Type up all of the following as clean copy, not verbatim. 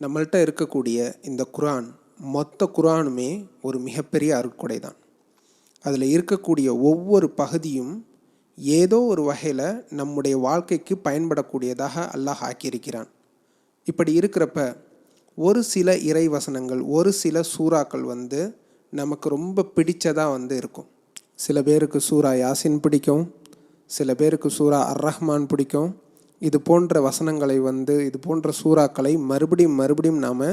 நம்மள்கிட்ட இருக்கக்கூடிய இந்த குர்ஆன், மொத்த குர்ஆனுமே ஒரு மிகப்பெரிய அருட்கொடை தான். அதில் இருக்கக்கூடிய ஒவ்வொரு பகுதியும் ஏதோ ஒரு வகையில் நம்முடைய வாழ்க்கைக்கு பயன்படக்கூடியதாக அல்லாஹ் ஆக்கியிருக்கிறான். இப்படி இருக்கிறப்ப ஒரு சில இறை வசனங்கள், ஒரு சில சூறாக்கள் நமக்கு ரொம்ப பிடிச்சதாக இருக்கும். சில பேருக்கு சூரா யாசின் பிடிக்கும், சில பேருக்கு சூரா அர்-ரஹ்மான் பிடிக்கும். இது போன்ற வசனங்களை இது போன்ற சூறாக்களை மறுபடியும் நாம்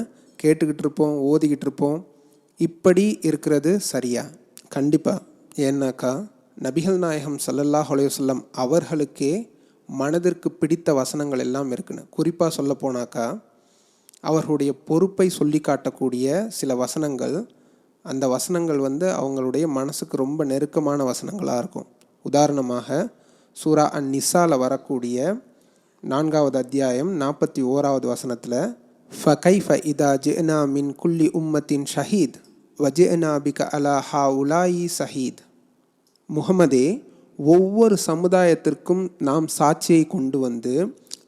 கேட்டுக்கிட்டு இருப்போம், ஓதிக்கிட்டு இருப்போம். இப்படி இருக்கிறது சரியா? கண்டிப்பாக. ஏன்னாக்கா நபிகள் நாயகம் ஸல்லல்லாஹு அலைஹி வஸல்லம் அவர்களுக்கே மனதிற்கு பிடித்த வசனங்கள் எல்லாம் இருக்குன்னு. குறிப்பாக சொல்ல போனாக்கா அவர்களுடைய பொறுப்பை சொல்லி காட்டக்கூடிய சில வசனங்கள், அந்த வசனங்கள் அவங்களுடைய மனசுக்கு ரொம்ப நெருக்கமான வசனங்களாக இருக்கும். உதாரணமாக சூரா அன்-நிசால வரக்கூடிய 4வது அத்தியாயம் 41வது வசனத்தில் ஃபகைஃப இதா ஜிஅனா மின் குல்லி உம்மத்தின் ஷஹீத் வஜிஅனா பிக அலா ஹாஉலாயி ஷஹீத். முஹம்மதே, ஒவ்வொரு சமுதாயத்திற்கும் நாம் சாட்சியை கொண்டு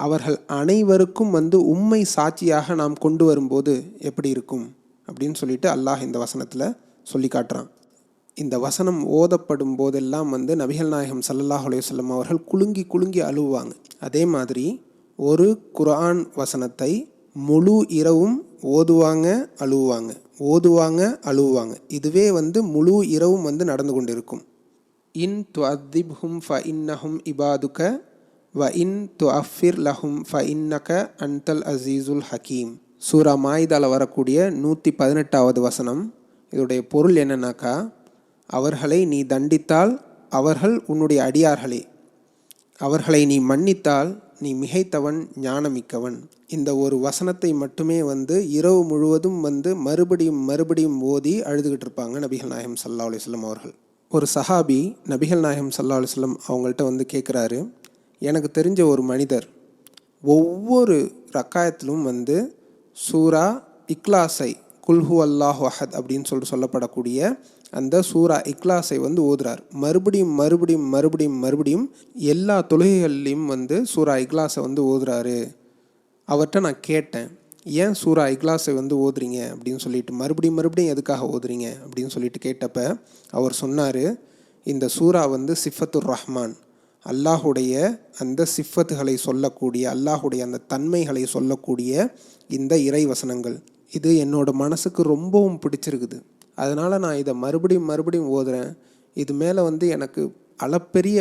அவர்கள் அனைவருக்கும் உம்மை சாட்சியாக நாம் கொண்டு வரும்போது எப்படி இருக்கும் அப்படின்னு சொல்லிட்டு அல்லாஹ் இந்த வசனத்தில் சொல்லி காட்டுறான். இந்த வசனம் ஓதப்படும் போதெல்லாம் நபிகள் நாயகம் ஸல்லல்லாஹு அலைஹி வஸல்லம் அவர்கள் குலுங்கி அழுவாங்க. அதே மாதிரி ஒரு குர்ஆன் வசனத்தை முழு இரவும் ஓதுவாங்க, அழுவாங்க. இதுவே முழு இரவும் நடந்து கொண்டிருக்கும். இன் துஅத்திப்ஹும் ஃப இன்னஹும் இபாதுக வ இன் துஅஃபிர் லஹும் ஃப இன்னக அன்தல் அசீசுல் ஹக்கீம். சூரா மாயிதால வரக்கூடிய 118வது வசனம். இதோடைய பொருள் என்னன்னாக்கா, அவர்களை நீ தண்டித்தால் அவர்கள் உன்னுடைய அடியார்களே, அவர்களை நீ மன்னித்தால் நீ மிகைத்தவன், ஞானமிக்கவன். இந்த ஒரு வசனத்தை மட்டுமே இரவு முழுவதும் மறுபடியும் ஓதி அழுதுகிட்டு இருப்பாங்க நபிகள் நாயகம் ஸல்லல்லாஹு அலைஹி வஸல்லம் அவர்கள். ஒரு சஹாபி நபிகள் நாயகம் ஸல்லல்லாஹு அலைஹி வஸல்லம் அவங்கள்ட்ட கேட்குறாரு, எனக்கு தெரிஞ்ச ஒரு மனிதர் ஒவ்வொரு ரக்காயத்திலும் சூரா இக்லாஸை, குல்ஹு அல்லாஹு அஹத் அப்படின்னு சொல்லப்படக்கூடிய அந்த சூரா இக்லாஸை ஓதுறார். மறுபடியும் எல்லா தொழுகைகள்லையும் சூரா இக்லாஸை ஓதுறாரு. அவர்கிட்ட நான் கேட்டேன், ஏன் சூரா இக்லாஸை ஓதுறீங்க அப்படின்னு சொல்லிட்டு, மறுபடியும் எதுக்காக ஓதுறீங்க அப்படின்னு சொல்லிட்டு கேட்டப்ப அவர் சொன்னார், இந்த சூரா சிஃபத்துர் ரஹ்மான், அல்லாஹுடைய அந்த சிஃபத்துகளை சொல்லக்கூடிய, அல்லாஹுடைய அந்த தன்மைகளை சொல்லக்கூடிய இந்த இறை வசனங்கள், இது என்னோட மனசுக்கு ரொம்பவும் பிடிச்சிருக்குது. அதனால் நான் இதை மறுபடியும் ஓதுறேன். இது மேலே எனக்கு அளப்பெரிய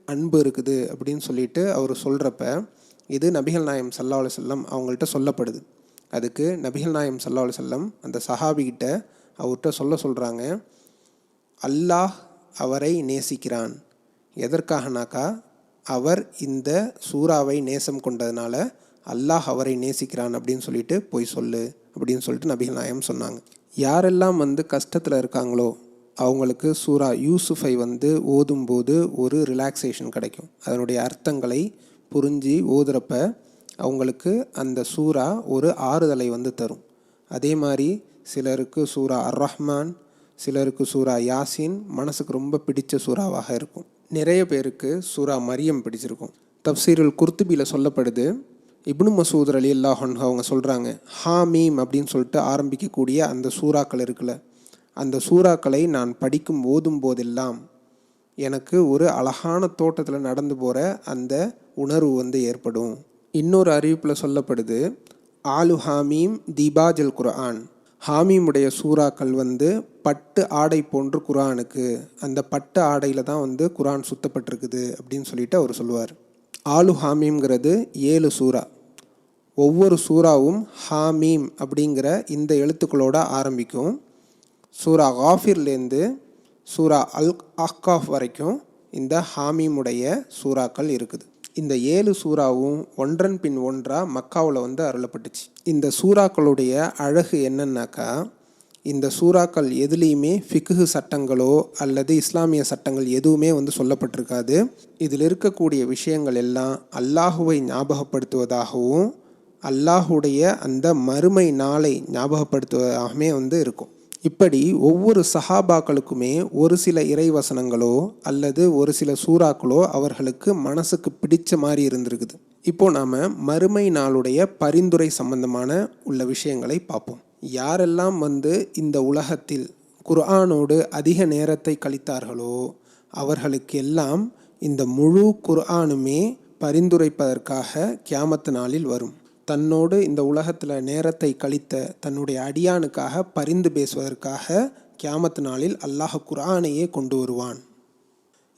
அன்பு இருக்குது அப்படின்னு சொல்லிட்டு அவர் சொல்கிறப்ப, இது நபிகள் நாயகம் ஸல்லல்லாஹு அலைஹி வஸல்லம் அவங்கள்ட்ட சொல்லப்படுது. அதுக்கு நபிகள் நாயகம் ஸல்லல்லாஹு அலைஹி வஸல்லம் அந்த சஹாபிகிட்ட அவர்கிட்ட சொல்கிறாங்க, அல்லாஹ் அவரை நேசிக்கிறான். எதற்காகனாக்கா, அவர் இந்த சூறாவை நேசம் கொண்டதுனால அல்லாஹ் அவரை நேசிக்கிறான் அப்படின்னு சொல்லிட்டு போய் சொல்லு அப்படின்னு சொல்லிட்டு நபிகள் நாயகம் சொன்னாங்க. யாரெல்லாம் கஷ்டத்தில் இருக்காங்களோ அவங்களுக்கு சூரா யூசுஃபை ஓதும்போது ஒரு ரிலாக்ஸேஷன் கிடைக்கும். அதனுடைய அர்த்தங்களை புரிஞ்சு ஓதுறப்ப அவங்களுக்கு அந்த சூரா ஒரு ஆறுதலை தரும். அதே மாதிரி சிலருக்கு சூரா அர்-ரஹ்மான், சிலருக்கு சூரா யாசின் மனசுக்கு ரொம்ப பிடிச்ச சூறாவாக இருக்கும். நிறைய பேருக்கு சூரா மரியம் பிடிச்சிருக்கும். தப்சீருல் குர்துபியில் சொல்லப்படுது, இப்னு மசூத் ரலியல்லாஹு அன்ஹு அவங்க சொல்கிறாங்க, ஹாமீம் அப்படின்னு சொல்லிட்டு ஆரம்பிக்கக்கூடிய அந்த சூறாக்கள் இருக்குல்ல, அந்த சூறாக்களை நான் ஓதும் போதெல்லாம் எனக்கு ஒரு அழகான தோட்டத்தில் நடந்து போகிற அந்த உணர்வு ஏற்படும். இன்னொரு அறிவிப்பில் சொல்லப்படுது, ஆலு ஹாமீம் தீபாஜல் குர்ஆன், ஹாமீமுடைய சூறாக்கள் பட்டு ஆடை போன்று குர்ஆனுக்கு, அந்த பட்டு ஆடையில் தான் குர்ஆன் சுத்தப்பட்டிருக்குது அப்படின்னு சொல்லிட்டு அவர் சொல்லுவார். ஆலு ஹாமீம்ங்கிறது 7 சூறா. ஒவ்வொரு சூறாவும் ஹாமீம் அப்படிங்கிற இந்த எழுத்துக்களோட ஆரம்பிக்கும். சூரா காஃபிர்லேருந்து சூரா அல் அஹ்காஃப் வரைக்கும் இந்த ஹாமீமுடைய சூறாக்கள் இருக்குது. இந்த 7 சூறாவும் ஒன்றன் பின் ஒன்றாக மக்காவில் அருளப்பட்டுச்சு. இந்த சூறாக்களுடைய அழகு என்னன்னாக்கா, இந்த சூறாக்கள் எதுலேயுமே ஃபிக்ஹு சட்டங்களோ அல்லது இஸ்லாமிய சட்டங்கள் எதுவுமே சொல்லப்பட்டிருக்காது. இதில் இருக்கக்கூடிய விஷயங்கள் எல்லாம் அல்லாஹுவை ஞாபகப்படுத்துவதாகவும் அல்லாஹுடைய அந்த மறுமை நாளை ஞாபகப்படுத்துவதாகவே இருக்கும். இப்படி ஒவ்வொரு சஹாபாக்களுக்குமே ஒரு சில இறைவசனங்களோ அல்லது ஒரு சில சூறாக்களோ அவர்களுக்கு மனசுக்கு பிடிச்ச மாதிரி இருந்திருக்குது. இப்போது நாம் மறுமை நாளுடைய பரிந்துரை சம்பந்தமான உள்ள விஷயங்களை பார்ப்போம். யாரெல்லாம் இந்த உலகத்தில் குர்ஆனோடு அதிக நேரத்தை கழித்தார்களோ அவர்களுக்கு எல்லாம் இந்த முழு குர்ஆனுமே பரிந்துரைப்பதற்காக கியாமத்து நாளில் வரும். தன்னோடு இந்த உலகத்தில் நேரத்தை கழித்த தன்னுடைய அடியானுக்காக பரிந்து பேசுவதற்காக கியாமத்து நாளில் அல்லாஹ் குர்ஆனையே கொண்டு வருவான்.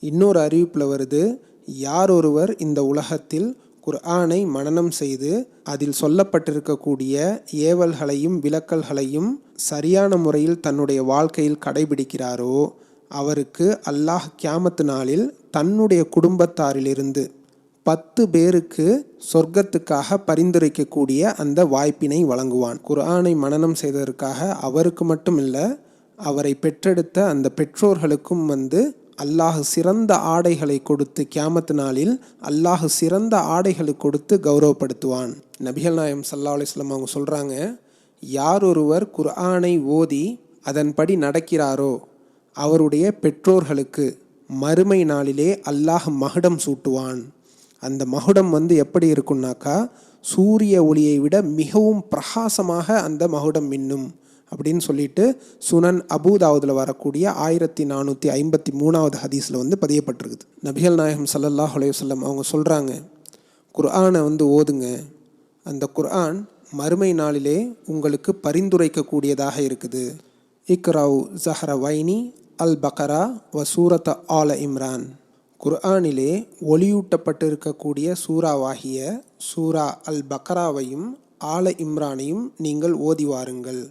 இன்னொரு அறிவிப்பில் வருது, யார் ஒருவர் இந்த உலகத்தில் குர்ஆனை மனனம் செய்து அதில் சொல்லப்பட்டிருக்கக்கூடிய ஏவல்களையும் விலக்கல்களையும் சரியான முறையில் தன்னுடைய வாழ்க்கையில் கடைபிடிக்கிறாரோ அவருக்கு அல்லாஹ் கியாமத்து நாளில் தன்னுடைய குடும்பத்தாரிலிருந்து 10 பேருக்கு சொர்க்கத்துக்காக பரிந்துரைக்கக்கூடிய அந்த வாய்ப்பினை வழங்குவான். குர்ஆனை மனனம் செய்ததற்காக அவருக்கு மட்டும் இல்லை, அவரை பெற்றெடுத்த அந்த பெற்றோர்களுக்கும் அல்லாஹ் சிறந்த ஆடைகளை கொடுத்து கியாமத்து நாளில் அல்லாஹ் சிறந்த ஆடைகளை கொடுத்து கௌரவப்படுத்துவான். நபிகள் நாயகம் ஸல்லல்லாஹு அலைஹி வஸல்லம் அவங்க சொல்கிறாங்க, யார் ஒருவர் குர்ஆனை ஓதி அதன்படி நடக்கிறாரோ அவருடைய பெற்றோர்களுக்கு மறுமை நாளிலே அல்லாஹ் மகுடம் சூட்டுவான். அந்த மகுடம் எப்படி இருக்குன்னாக்கா சூரிய ஒளியை விட மிகவும் பிரகாசமாக அந்த மகுடம் மின்னும் அப்படின்னு சொல்லிட்டு சுனன் அபூதாவுதில் வரக்கூடிய 1453வது ஹதீஸில் பதியப்பட்டிருக்குது. நபிகள் நாயகம் ஸல்லல்லாஹு அலைஹி வஸல்லம் அவங்க சொல்கிறாங்க, குர்ஆனை ஓதுங்க, அந்த குர்ஆன் மறுமை நாளிலே உங்களுக்கு பரிந்துரைக்கக்கூடியதாக இருக்குது. இக்ராவு ஸஹ்ரவைனி அல் பக்ரா வ சூரத் ஆல இம்ரான். குர்ஆனிலே ஒளியூட்டப்பட்டிருக்கக்கூடிய சூறாவாகிய சூரா அல் பக்ராவையும் ஆல இம்ரானையும் நீங்கள் ஓதி வாருங்கள்.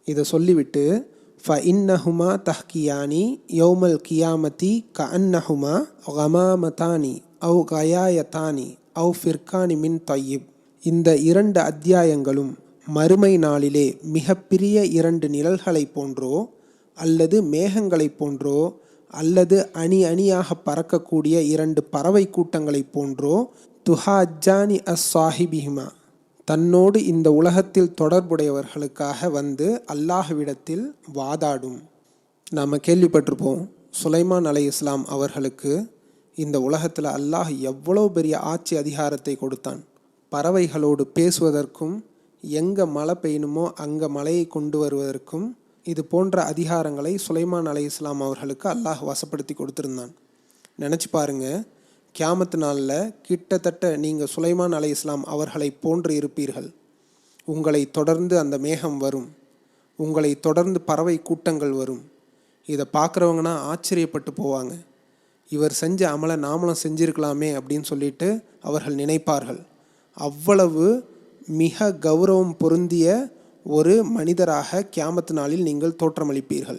இதை சொல்லிவிட்டு ஃப இன்னஹுமா தஹ்கியானி யௌமல் கியாமதி க அன்னஹுமா கமாமதானி அவு கயாயதானி அவு ஃபிர்கானி மின் தய்யிப். இந்த 2 அத்தியாயங்களும் மறுமை நாளிலே மிகப்பெரிய 2 நிழல்களை போன்றோ அல்லது மேகங்களை போன்றோ அல்லது அணி அணியாக பறக்கக்கூடிய 2 பறவை கூட்டங்களை போன்றோ துஹாஜானி அஸ் சாஹிபிஹிமா, தன்னோடு இந்த உலகத்தில் தொடர்புடையவர்களுக்காக அல்லாஹ்விடத்தில் வாதாடும். நாம் கேள்விப்பட்டிருப்போம், சுலைமான் அலைஹிஸ்ஸலாம் அவர்களுக்கு இந்த உலகத்தில் அல்லாஹ் எவ்வளோ பெரிய ஆட்சி அதிகாரத்தை கொடுத்தான். பறவைகளோடு பேசுவதற்கும் எங்கே மழை பெய்யணுமோ அங்கே மழையை கொண்டு வருவதற்கும் இது போன்ற அதிகாரங்களை சுலைமான் அலைஹிஸ்ஸலாம் அவர்களுக்கு அல்லாஹ் வசப்படுத்தி கொடுத்துருந்தான். நினச்சி பாருங்கள், கியாமத்து நாளில் கிட்டத்தட்ட நீங்கள் சுலைமான் அலைஹிஸ்ஸலாம் அவர்களை போன்று இருப்பீர்கள். உங்களை தொடர்ந்து அந்த மேகம் வரும், உங்களை தொடர்ந்து பறவை கூட்டங்கள் வரும். இதை பார்க்குறவங்கன்னா ஆச்சரியப்பட்டு போவாங்க. இவர் செஞ்ச அமலை நாமளும் செஞ்சிருக்கலாமே அப்படின்னு சொல்லிட்டு அவர்கள் நினைப்பார்கள். அவ்வளவு மிக கௌரவம் பொருந்திய ஒரு மனிதராக கியாமத்து நாளில் நீங்கள் தோற்றமளிப்பீர்கள்.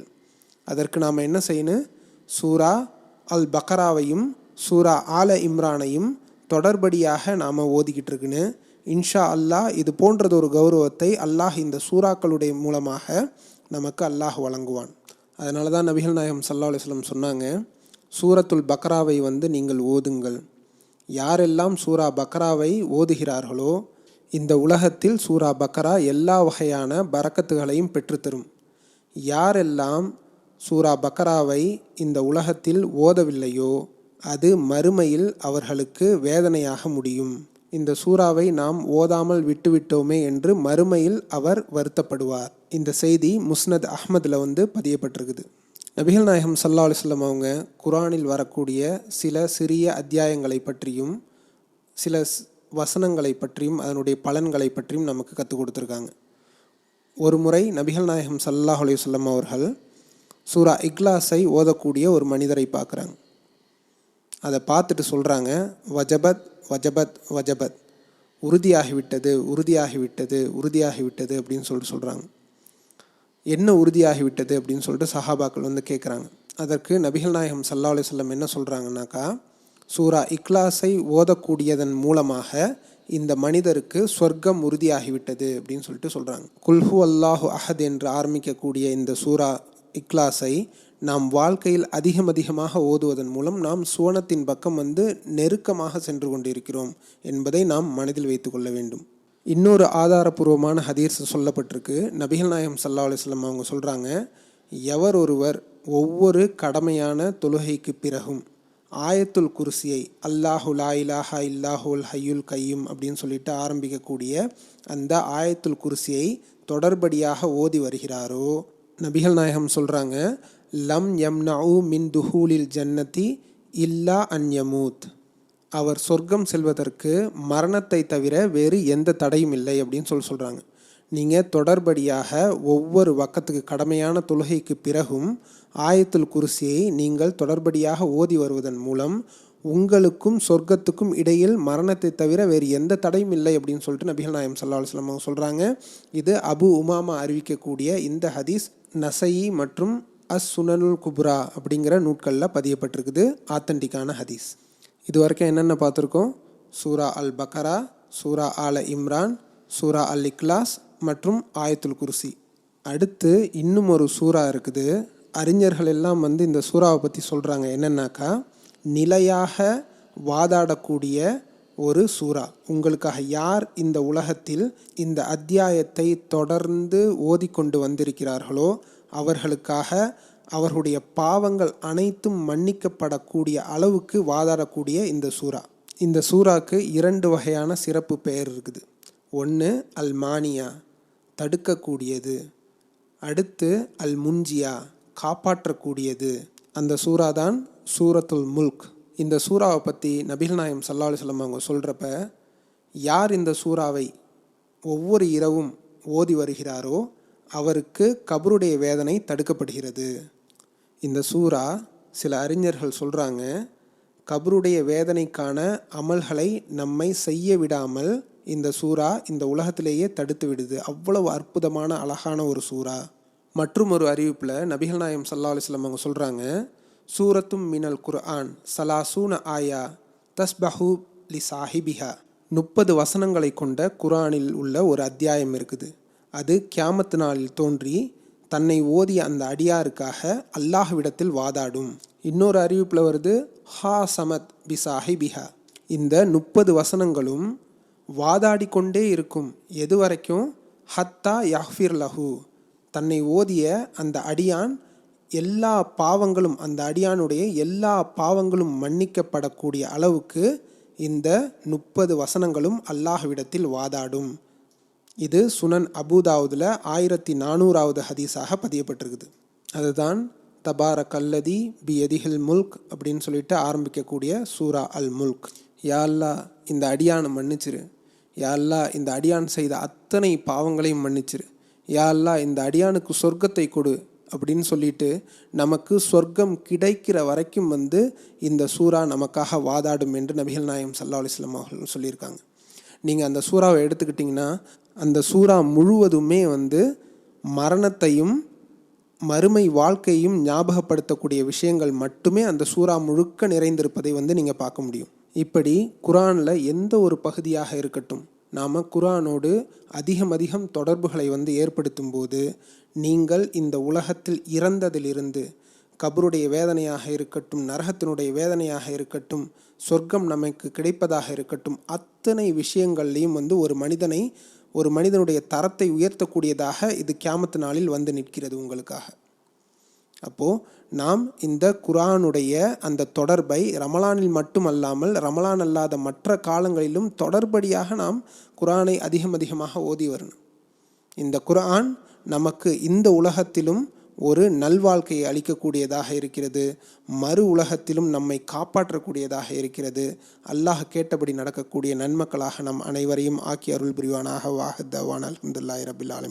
அதற்கு நாம் என்ன செய்யணும்? சூரா அல் பக்ராவையும் சூரா ஆல இம்ரானையும் தொடர்படியாக நாம் ஓதிக்கிட்டு இருக்குன்னு இன்ஷா அல்லாஹ் இது போன்றது ஒரு கௌரவத்தை அல்லாஹ் இந்த சூறாக்களுடைய மூலமாக நமக்கு அல்லாஹ் வழங்குவான். அதனால தான் நபிகள் நாயகம் ஸல்லல்லாஹு அலைஹி வஸல்லம் சொன்னாங்க, சூரத்துல் பக்ராவை நீங்கள் ஓதுங்கள். யாரெல்லாம் சூரா பக்ராவை ஓதுகிறார்களோ இந்த உலகத்தில் சூரா பக்ரா எல்லா வகையான பரக்கத்துகளையும் பெற்றுத்தரும். யாரெல்லாம் சூரா பக்ராவை இந்த உலகத்தில் ஓதவில்லையோ அது மறுமையில் அவர்களுக்கு வேதனையாக முடியும். இந்த சூறாவை நாம் ஓதாமல் விட்டுவிட்டோமே என்று மறுமையில் அவர் வருத்தப்படுவார். இந்த செய்தி முஸ்னத் அஹ்மதில் பதியப்பட்டிருக்குது. நபிகள் நாயகம் ஸல்லல்லாஹு அலைஹி வஸல்லம் அவங்க குர்ஆனில் வரக்கூடிய சில சிறிய அத்தியாயங்களை பற்றியும் சில வசனங்களை பற்றியும் அதனுடைய பலன்களை பற்றியும் நமக்கு கற்றுக் கொடுத்துருக்காங்க. ஒரு முறை நபிகள் நாயகம் ஸல்லல்லாஹு அலைஹி வஸல்லம் அவர்கள் சூரா இக்லாஸை ஓதக்கூடிய ஒரு மனிதரை பார்க்குறாங்க. அதை பார்த்துட்டு சொல்கிறாங்க, வஜபத் வஜபத் வஜபத், உறுதியாகிவிட்டது உறுதியாகிவிட்டது உறுதியாகிவிட்டது அப்படின்னு சொல்கிறாங்க. என்ன உறுதியாகிவிட்டது அப்படின்னு சொல்லிட்டு சஹாபாக்கள் கேட்குறாங்க. அதற்கு நபிகள் நாயகம் ஸல்லல்லாஹு அலைஹி வஸல்லம் என்ன சொல்கிறாங்கன்னாக்கா, சூரா இக்லாஸை ஓதக்கூடியதன் மூலமாக இந்த மனிதருக்கு சொர்க்கம் உறுதியாகிவிட்டது அப்படின்னு சொல்கிறாங்க. குல்ஹு அல்லாஹு அஹத் என்று ஆரம்பிக்கக்கூடிய இந்த சூரா இக்லாஸை நாம் வாழ்க்கையில் அதிகமாக ஓதுவதன் மூலம் நாம் சுவனத்தின் பக்கம் நெருக்கமாக சென்று கொண்டிருக்கிறோம் என்பதை நாம் மனதில் வைத்து கொள்ள வேண்டும். இன்னொரு ஆதாரபூர்வமான ஹதீஸ் சொல்லப்பட்டிருக்கு. நபிகள் நாயகம் ஸல்லல்லாஹு அலைஹி வஸல்லம் அவங்க சொல்கிறாங்க, எவர் ஒருவர் ஒவ்வொரு கடமையான தொழுகைக்கு பிறகும் ஆயத்துல் குர்சியை அல்லாஹு லா இலாஹா இல்லாஹுல் ஹய்யுல் கையும் அப்படின்னு சொல்லிட்டு ஆரம்பிக்கக்கூடிய அந்த ஆயத்துல் குர்சியை தொடர்படியாக ஓதி வருகிறாரோ, நபிகள் நாயகம் சொல்கிறாங்க, லம் யம்னஉ மின் துஹூலில் ஜன்னதி இல்லா அன் யமூத். அவர் சொர்க்கம் செல்வதற்கு மரணத்தை தவிர வேறு எந்த தடையும் இல்லை அப்படின்னு சொல்கிறாங்க. நீங்கள் தொடர்படியாக ஒவ்வொரு வக்கத்துக்கு கடமையான தொழுகைக்கு பிறகும் ஆயத்துல் குர்சியை நீங்கள் தொடர்படியாக ஓதி வருவதன் மூலம் உங்களுக்கும் சொர்க்கத்துக்கும் இடையில் மரணத்தை தவிர வேறு எந்த தடையும் இல்லை அப்படின்னு சொல்லிட்டு நபிகள் நாயகம் ஸல்லல்லாஹு அலைஹி வஸல்லம் சொல்கிறாங்க. இது அபு உமாமா அறிவிக்கக்கூடிய இந்த ஹதீஸ் நசயி மற்றும் சுனனுல் குப்ரா அப்படிங்கிற நூட்களில் பதியப்பட்டிருக்குது. ஆத்தன்டிக்கான ஹதீஸ். இது வரைக்கும் என்னென்ன பார்த்துருக்கோம்? சூரா அல் பக்கரா, சூரா ஆல இம்ரான், சூரா அல் இக்லாஸ் மற்றும் ஆயத்துல் குர்சி. அடுத்து இன்னும் ஒரு சூரா இருக்குது. அறிஞர்கள் எல்லாம் இந்த சூறாவை பற்றி சொல்கிறாங்க. என்னென்னாக்கா, நிலையாக வாதாடக்கூடிய ஒரு சூறா. உங்களுக்காக யார் இந்த உலகத்தில் இந்த அத்தியாயத்தை தொடர்ந்து ஓதிக்கொண்டு வந்திருக்கிறார்களோ அவர்களுக்காக அவர்களுடைய பாவங்கள் அனைத்தும் மன்னிக்கப்படக்கூடிய அளவுக்கு வாதாடக்கூடிய இந்த சூறா. இந்த சூறாக்கு 2 வகையான சிறப்பு பெயர் இருக்குது. ஒன்று அல் மானியா, தடுக்கக்கூடியது. அடுத்து அல் முன்ஜியா, காப்பாற்றக்கூடியது. அந்த சூறா தான் சூரத்துல் முல்க். இந்த சூறாவை பற்றி நபிகள் நாயகம் ஸல்லல்லாஹு அலைஹி வஸல்லம் அவங்க சொல்கிறப்ப, யார் இந்த சூறாவை ஒவ்வொரு இரவும் ஓதி வருகிறாரோ அவருக்கு கபருடைய வேதனை தடுக்கப்படுகிறது. இந்த சூறா, சில அறிஞர்கள் சொல்கிறாங்க, கபருடைய வேதனைக்கான அமல்களை நம்மை செய்ய விடாமல் இந்த சூறா இந்த உலகத்திலேயே தடுத்து விடுது. அவ்வளவு அற்புதமான அழகான ஒரு சூறா. மற்றும் ஒரு அறிவிப்பில் நபிகள் நாயகம் ஸல்லல்லாஹு அலைஹி வஸல்லம் அவங்க சொல்கிறாங்க, சூரத்தும் மினல் குர்ஆன் சலாசூன ஆயா தஸ்பஹு லி சாஹிபிஹா. 30 வசனங்களை கொண்ட குர்ஆனில் உள்ள ஒரு அத்தியாயம் இருக்குது. அது கியாமத்து நாளில் தோன்றி தன்னை ஓதிய அந்த அடியாருக்காக அல்லாஹ்விடத்தில் வாதாடும். இன்னொரு அறிவிப்பில் வருது, ஹா சமத் பி சாஹிபிஹா. இந்த 30 வசனங்களும் வாதாடி கொண்டே இருக்கும். எது வரைக்கும்? ஹத்தா யஹ்ஃபிர் லஹு. தன்னை ஓதிய அந்த அடியான் எல்லா பாவங்களும், அந்த அடியானுடைய எல்லா பாவங்களும் மன்னிக்கப்படக்கூடிய அளவுக்கு இந்த 30 வசனங்களும் அல்லாஹ்விடத்தில் வாதாடும். இது சுனன் அபூதாவுதில் 1400வது ஹதீஸாக பதியப்பட்டிருக்குது. அதுதான் தபாரக் அல்லதி பி எதிஹில் முல்க் அப்படின்னு சொல்லிட்டு ஆரம்பிக்கக்கூடிய சூரா அல் முல்க். யா அல்லாஹ், இந்த அடியானை மன்னிச்சிரு. யா அல்லாஹ், இந்த அடியான் செய்த அத்தனை பாவங்களையும் மன்னிச்சிரு. யா அல்லாஹ், இந்த அடியானுக்கு சொர்க்கத்தை கொடு அப்படின்னு சொல்லிட்டு நமக்கு சொர்க்கம் கிடைக்கிற வரைக்கும் இந்த சூறா நமக்காக வாதாடும் என்று நபிகள் நாயகம் ஸல்லல்லாஹு அலைஹி வஸல்லம் அவர்கள் சொல்லியிருக்காங்க. நீங்கள் அந்த சூறாவை எடுத்துக்கிட்டிங்கன்னா அந்த சூறா முழுவதுமே மரணத்தையும் மறுமை வாழ்க்கையும் ஞாபகப்படுத்தக்கூடிய விஷயங்கள் மட்டுமே அந்த சூறா முழுக்க நிறைந்திருப்பதை நீங்கள் பார்க்க முடியும். இப்படி குர்ஆனில் எந்த ஒரு பகுதியாக இருக்கட்டும், நாம் குர்ஆனோடு அதிகம் தொடர்புகளை ஏற்படுத்தும் போது நீங்கள் இந்த உலகத்தில் இறந்ததிலிருந்து கபருடைய வேதனையாக இருக்கட்டும், நரகத்தினுடைய வேதனையாக இருக்கட்டும், சொர்க்கம் நமக்கு கிடைப்பதாக இருக்கட்டும், அத்தனை விஷயங்கள்லையும் ஒரு மனிதனுடைய தரத்தை உயர்த்தக்கூடியதாக இது கியாமத்து நாளில் நிற்கிறது உங்களுக்காக. அப்போது நாம் இந்த குர்ஆனுடைய அந்த தொடர்பை ரமலானில் மட்டுமல்லாமல் ரமலான் அல்லாத மற்ற காலங்களிலும் தொடர்படியாக நாம் குர்ஆனை அதிகமாக ஓதி வரணும். இந்த குர்ஆன் நமக்கு இந்த உலகத்திலும் ஒரு நல்வாழ்க்கையை அளிக்கக்கூடியதாக இருக்கிறது, மறு உலகத்திலும் நம்மை காப்பாற்றக்கூடியதாக இருக்கிறது. அல்லாஹ் கேட்டபடி நடக்கக்கூடிய நன்மக்களாக நம் அனைவரையும் ஆக்கி அருள் புரிவானாக. வாஹித் தவான் அல்ஹம்துலில்லாஹி ரப்பில் ஆலமீன்.